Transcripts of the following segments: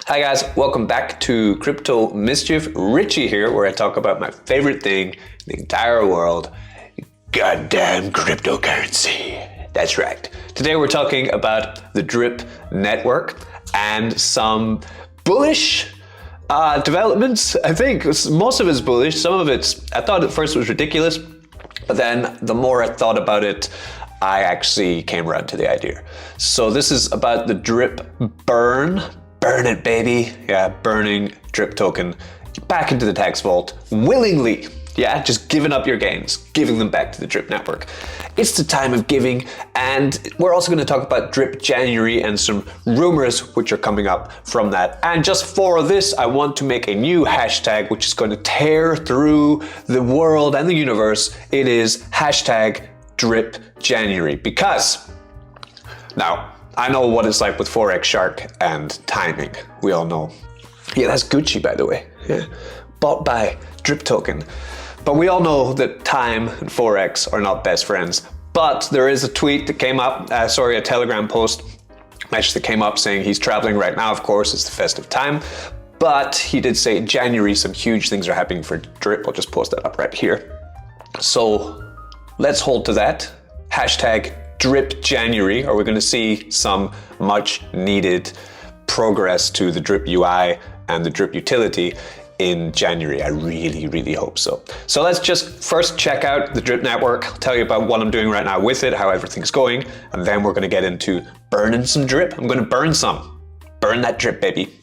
Hi guys, welcome back to Crypto Mischief. Richie here, where I talk about my favorite thing in the entire world, goddamn cryptocurrency. That's right. Today we're talking about the Drip network and some bullish developments. I think most of it's bullish, some of it's, I thought at first it was ridiculous, but then the more I thought about it, I actually came around to the idea. So this is about the Drip burn. Burn it, baby. Yeah, burning Drip token back into the tax vault willingly. Yeah, just giving up your gains, giving them back to the Drip network. It's the time of giving, and we're also going to talk about Drip January and some rumors which are coming up from that. And just for this, I want to make a new hashtag which is going to tear through the world and the universe. It is hashtag Drip January, because now, I know what it's like with Forex Shark and timing. We all know. Yeah, that's Gucci, by the way. Yeah. Bought by Drip token. But we all know that time and Forex are not best friends. But there is a tweet that came up, a Telegram post message that came up saying he's traveling right now. Of course, it's the festive time. But he did say in January, some huge things are happening for Drip. I'll just post that up right here. So let's hold to that. Hashtag Drip January, or we're going to see some much needed progress to the Drip UI and the Drip utility in January. I really hope so. So let's just first check out the Drip network. I'll tell you about what I'm doing right now with it, how everything's going, and then we're going to get into burning some Drip. I'm going to burn some. Burn that Drip, baby.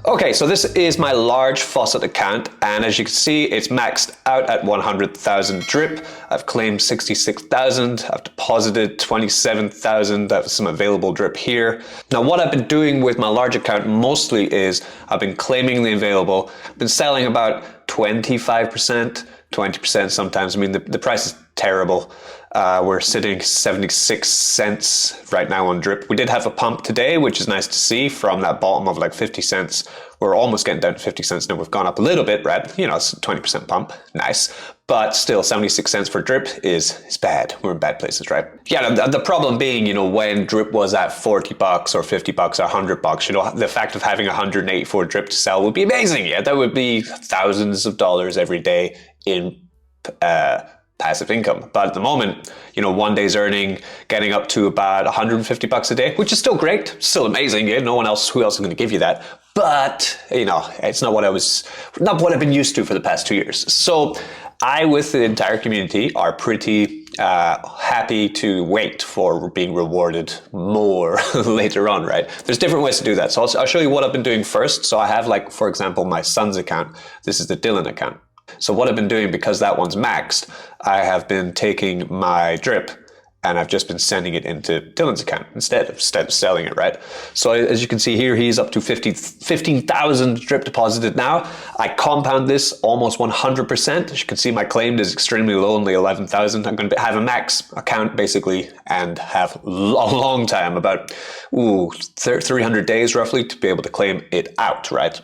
Okay, so this is my large faucet account, and as you can see, it's maxed out at 100,000 Drip. I've claimed 66,000, I've deposited 27,000, I have some available Drip here. Now what I've been doing with my large account mostly is I've been claiming the available, I've been selling about 25%, 20% sometimes. I mean, the price is terrible. We're sitting 76 cents right now on Drip. We did have a pump today, which is nice to see, from that bottom of like 50 cents. We're almost getting down to 50 cents now. We've gone up a little bit, right? You know, it's a 20% pump. Nice. But still, 76 cents for Drip is bad. We're in bad places, right? Yeah, the problem being, you know, when Drip was at 40 bucks or 50 bucks or 100 bucks, you know, the fact of having 184 Drip to sell would be amazing. Yeah, that would be thousands of dollars every day in passive income. But at the moment, you know, one day's earning getting up to about 150 bucks a day, which is still great, still amazing. Yeah, who else is going to give you that? But, you know, it's not what I've been used to for the past 2 years. So I, with the entire community, are pretty happy to wait for being rewarded more later on, right? There's different ways to do that. So I'll show you what I've been doing first. So I have, like, for example, my son's account. This is the Dylan account. So what I've been doing, because that one's maxed, I have been taking my Drip and I've just been sending it into Dylan's account instead of selling it, right? So as you can see here, he's up to 15,000 Drip deposited now. I compound this almost 100%. As you can see, my claimed is extremely low, only 11,000. I'm going to have a max account basically and have a long time, about 300 days roughly, to be able to claim it out, right?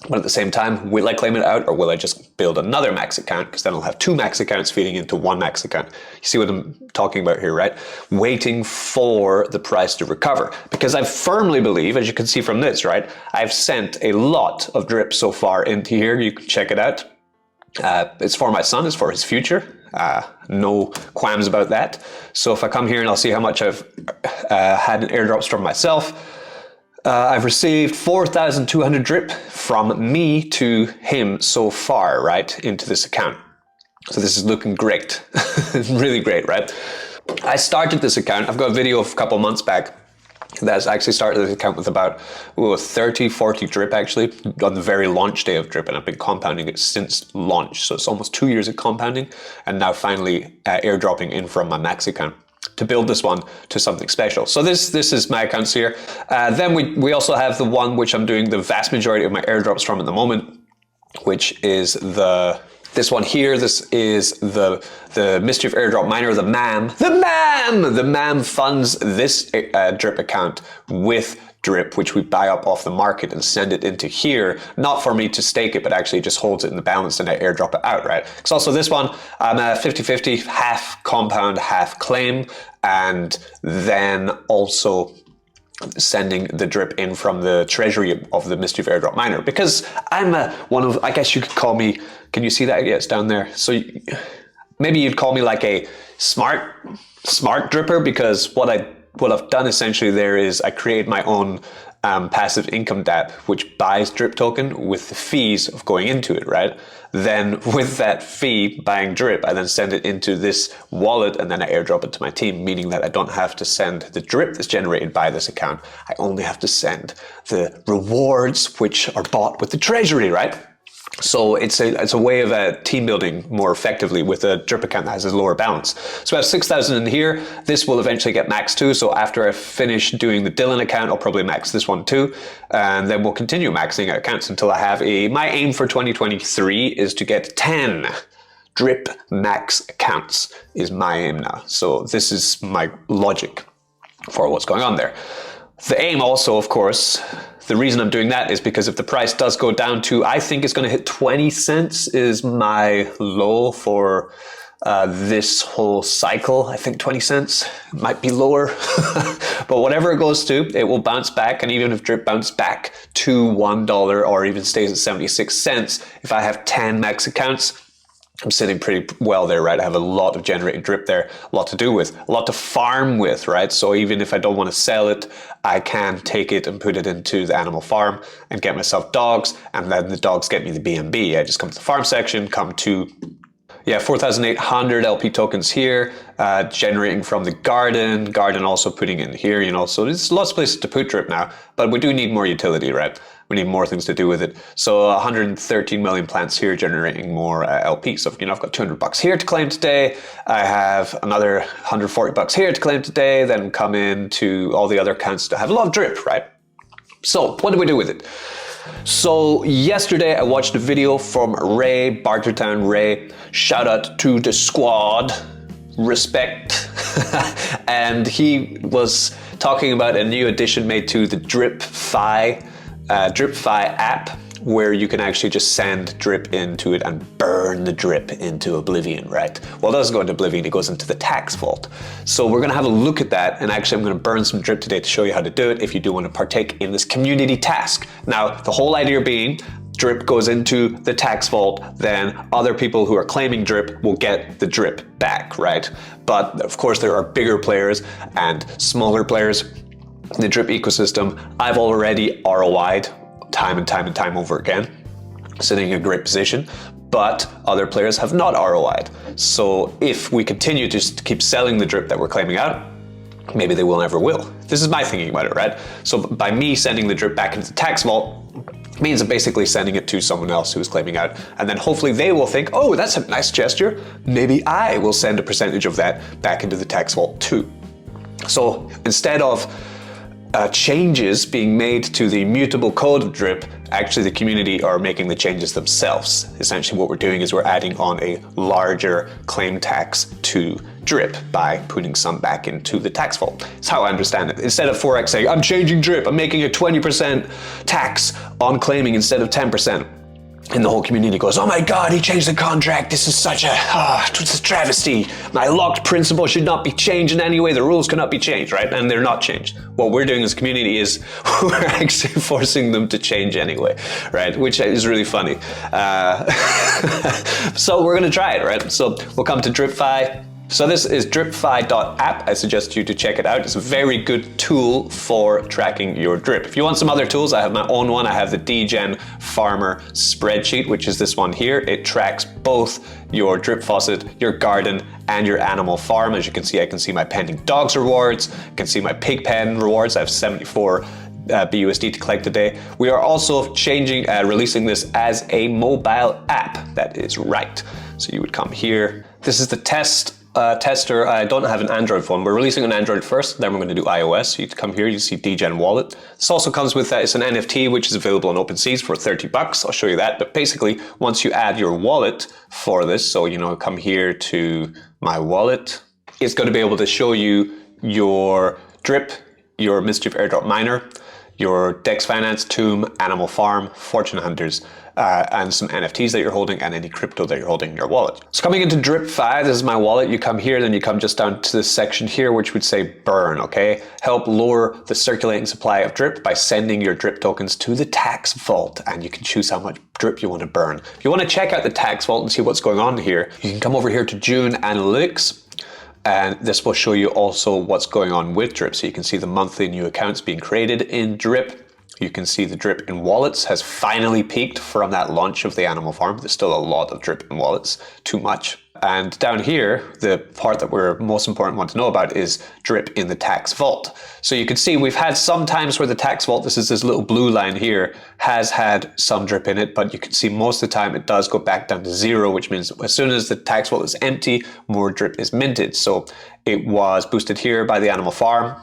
But at the same time, will I claim it out, or will I just build another max account? Because then I'll have two max accounts feeding into one max account. You see what I'm talking about here, right? Waiting for the price to recover. Because I firmly believe, as you can see from this, right? I've sent a lot of Drip so far into here. You can check it out. It's for my son, it's for his future. No qualms about that. So if I come here and I'll see how much I've had in airdrops from myself, I've received 4,200 Drip from me to him so far, right, into this account. So this is looking great, really great, right? I started this account, I've got a video of a couple months back that's actually started this account with about 30, 40 Drip actually, on the very launch day of Drip, and I've been compounding it since launch. So it's almost 2 years of compounding, and now finally airdropping in from my max account to build this one to something special. So this is my accounts here. Then we also have the one which I'm doing the vast majority of my airdrops from at the moment, which is this one here. This is the Mischief airdrop miner, the MAM. The MAM funds this Drip account with Drip, which we buy up off the market and send it into here, not for me to stake it, but actually just holds it in the balance and I airdrop it out, right? Because also this one, I'm a 50-50, half compound, half claim, and then also sending the drip in from the treasury of the Mischief airdrop miner, because I'm one of, I guess you could call me, can you see that? Yeah, it's down there. So maybe you'd call me like a smart dripper, because what I've done essentially there is I create my own passive income dApp, which buys drip token with the fees of going into it, right? Then with that fee buying drip, I then send it into this wallet and then I airdrop it to my team, meaning that I don't have to send the drip that's generated by this account. I only have to send the rewards, which are bought with the treasury, right? So it's a way of team building more effectively with a drip account that has a lower balance. So I have 6,000 in here. This will eventually get maxed too. So after I finish doing the Dylan account, I'll probably max this one too. And then we'll continue maxing accounts until I have my aim for 2023 is to get 10 drip max accounts is my aim now. So this is my logic for what's going on there. The aim also, of course, the reason I'm doing that is because if the price does go down to, I think it's going to hit 20 cents is my low for this whole cycle. I think 20 cents might be lower, but whatever it goes to, it will bounce back. And even if drip bounces back to $1 or even stays at 76 cents, if I have 10 max accounts, I'm sitting pretty well there, right? I have a lot of generated drip there, a lot to do with, a lot to farm with, right? So even if I don't want to sell it, I can take it and put it into the animal farm and get myself dogs, and then the dogs get me the BNB. I just come to the farm section, come to 4,800 LP tokens here, generating from the garden also putting in here, you know, so there's lots of places to put drip now, but we do need more utility, right? We need more things to do with it. So 113 million plants here generating more LP. So, you know, I've got 200 bucks here to claim today. I have another 140 bucks here to claim today, then come into all the other accounts to have a lot of drip, right? So what do we do with it? So yesterday I watched a video from Ray, Bartertown Ray. Shout out to the squad, respect. And he was talking about a new addition made to the DripFi app, where you can actually just send drip into it and burn the drip into oblivion, right? Well, it doesn't go into oblivion, it goes into the tax vault. So we're gonna have a look at that, and actually I'm gonna burn some drip today to show you how to do it if you do want to partake in this community task. Now, the whole idea being, drip goes into the tax vault, then other people who are claiming drip will get the drip back, right? But of course there are bigger players and smaller players. The drip ecosystem, I've already ROI'd time and time over again, sitting in a great position, but other players have not ROI'd. So if we continue to just keep selling the drip that we're claiming out, maybe they will never will. This is my thinking about it, right? So by me sending the drip back into the tax vault, means I'm basically sending it to someone else who is claiming out, and then hopefully they will think, oh, that's a nice gesture. Maybe I will send a percentage of that back into the tax vault too. So instead of changes being made to the immutable code of drip, actually the community are making the changes themselves. Essentially what we're doing is we're adding on a larger claim tax to drip by putting some back into the tax vault. That's how I understand it. Instead of Forex saying, I'm changing drip, I'm making a 20% tax on claiming instead of 10%. And the whole community goes, oh my God, he changed the contract. This is such it's a travesty. My locked principle should not be changed in any way. The rules cannot be changed, right? And they're not changed. What we're doing as a community is we're actually forcing them to change anyway, right? Which is really funny. So we're gonna try it, right? So we'll come to DripFi. So this is dripfi.app. I suggest you to check it out. It's a very good tool for tracking your drip. If you want some other tools, I have my own one. I have the DGen Farmer spreadsheet, which is this one here. It tracks both your drip faucet, your garden, and your animal farm. As you can see, I can see my pending dogs rewards. I can see my pig pen rewards. I have 74 BUSD to collect today. We are also releasing this as a mobile app. That is right. So you would come here. This is the tester. I don't have an Android phone. We're releasing an Android first, then we're going to do iOS. So you come here, you see DGen Wallet. This also comes with it's an NFT, which is available on OpenSea for 30 bucks. I'll show you that. But basically, once you add your wallet for this, so come here to my wallet, it's going to be able to show you your drip, your Mischief airdrop miner, your Dex Finance, Tomb, Animal Farm, Fortune Hunters and some NFTs that you're holding and any crypto that you're holding in your wallet. So coming into drip 5, this is my wallet. You come here, then you come just down to this section here, which would say burn, okay? Help lower the circulating supply of drip by sending your drip tokens to the tax vault, and you can choose how much drip you want to burn. If you want to check out the tax vault and see what's going on here, you can come over here to June Analytics, and this will show you also what's going on with drip. So you can see the monthly new accounts being created in drip. You can see the drip in wallets has finally peaked from that launch of the animal farm. There's still a lot of drip in wallets, too much. And down here, the part that we're most important want to know about is drip in the tax vault. So you can see we've had some times where the tax vault, this is this little blue line here, has had some drip in it, but you can see most of the time it does go back down to 0, which means as soon as the tax vault is empty, more drip is minted. So it was boosted here by the animal farm.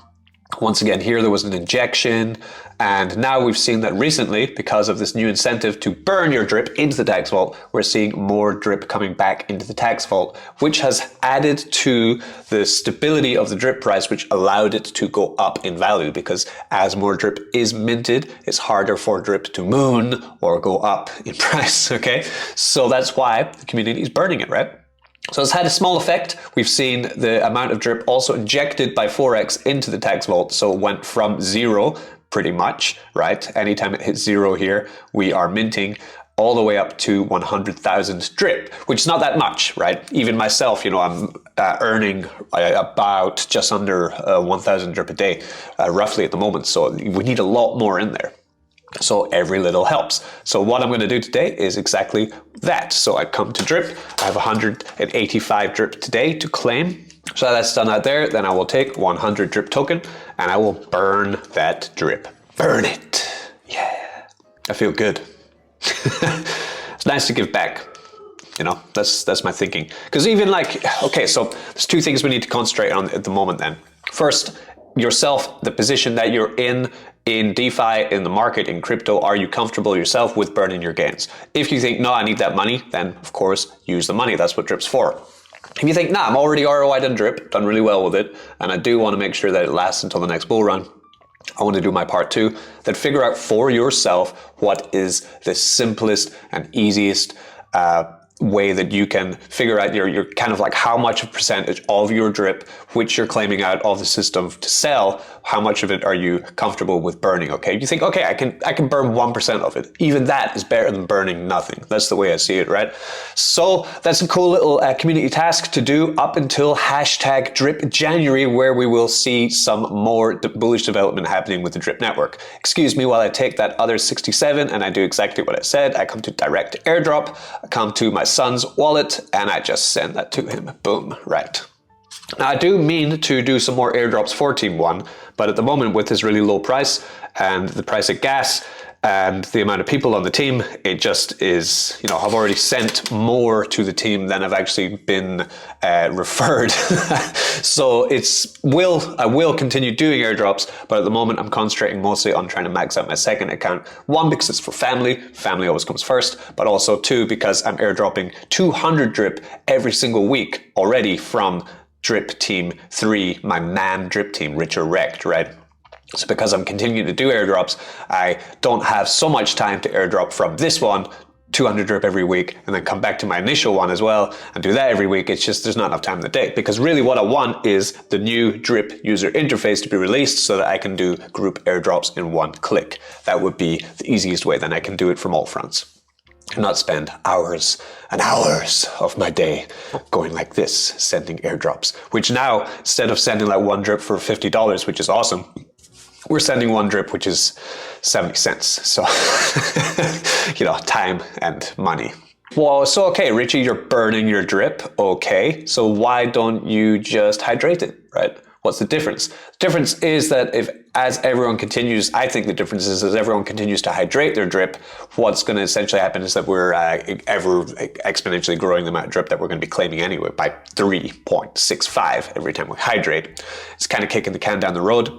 Once again, here there was an injection, and now we've seen that recently, because of this new incentive to burn your drip into the tax vault, we're seeing more drip coming back into the tax vault, which has added to the stability of the drip price, which allowed it to go up in value, because as more drip is minted, it's harder for drip to moon or go up in price, okay? So that's why the community is burning it, right? So it's had a small effect. We've seen the amount of drip also injected by Forex into the tax vault. So it went from 0 pretty much, right? Anytime it hits 0 here, we are minting all the way up to 100,000 drip, which is not that much, right? Even myself, you know, I'm earning about just under 1,000 drip a day, roughly at the moment. So we need a lot more in there. So every little helps. So what I'm going to do today is exactly that. So I come to drip. I have 185 drip today to claim. So that's done out there. Then I will take 100 drip token and I will burn that drip. Burn it. Yeah. I feel good. It's nice to give back. You know, that's my thinking. Because even like, okay, so there's two things we need to concentrate on at the moment then. First, yourself, the position that you're in DeFi, in the market, in crypto, are you comfortable yourself with burning your gains? If you think, no, I need that money, then of course, use the money. That's what drip's for. If you think, nah, I'm already ROI'd on drip, done really well with it, and I do want to make sure that it lasts until the next bull run, I want to do my part too, then figure out for yourself what is the simplest and easiest way that you can figure out your kind of like how much of percentage of your drip, which you're claiming out of the system to sell, how much of it are you comfortable with burning, okay? You think, okay, I can burn 1% of it. Even that is better than burning nothing. That's the way I see it, right? So that's a cool little community task to do up until hashtag drip January, where we will see some more bullish development happening with the drip network. Excuse me while I take that other 67 and I do exactly what I said. I come to direct airdrop, I come to my son's wallet, and I just send that to him. Boom, right. Now I do mean to do some more airdrops for Team 1, but at the moment with this really low price and the price of gas and the amount of people on the team, it just is, you know, I've already sent more to the team than I've actually been referred. So I will continue doing airdrops, but at the moment I'm concentrating mostly on trying to max out my second account. One, because it's for family always comes first, but also two, because I'm airdropping 200 drip every single week already from drip team 3, my man drip team, Rich or Wrecked, right? So because I'm continuing to do airdrops, I don't have so much time to airdrop from this one, 200 drip every week, and then come back to my initial one as well and do that every week. It's just, there's not enough time in the day, because really what I want is the new drip user interface to be released so that I can do group airdrops in one click. That would be the easiest way. Then I can do it from all fronts and not spend hours and hours of my day going like this, sending airdrops, which now, instead of sending like one drip for $50, which is awesome, we're sending one drip, which is 70 cents. So, you know, time and money. Well, so okay, Richie, you're burning your drip. Okay, so why don't you just hydrate it, right? What's the difference? The difference is that as everyone continues, I think the difference is as everyone continues to hydrate their drip, what's going to essentially happen is that we're ever exponentially growing the amount of drip that we're going to be claiming anyway by 3.65 every time we hydrate. It's kind of kicking the can down the road.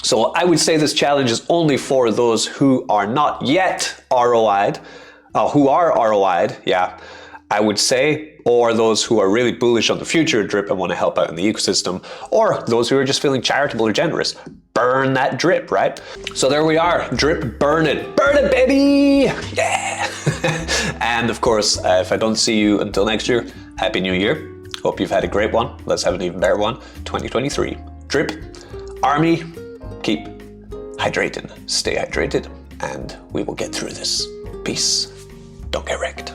So I would say this challenge is only for those who are not yet ROI'd, who are ROI'd, yeah, I would say, or those who are really bullish on the future of drip and want to help out in the ecosystem, or those who are just feeling charitable or generous. Burn that drip, right? So there we are, drip, burn it, baby, yeah. And of course, if I don't see you until next year, Happy New Year. Hope you've had a great one. Let's have an even better one. 2023. Drip, Army, keep hydrated, stay hydrated, and we will get through this. Peace. Don't get wrecked.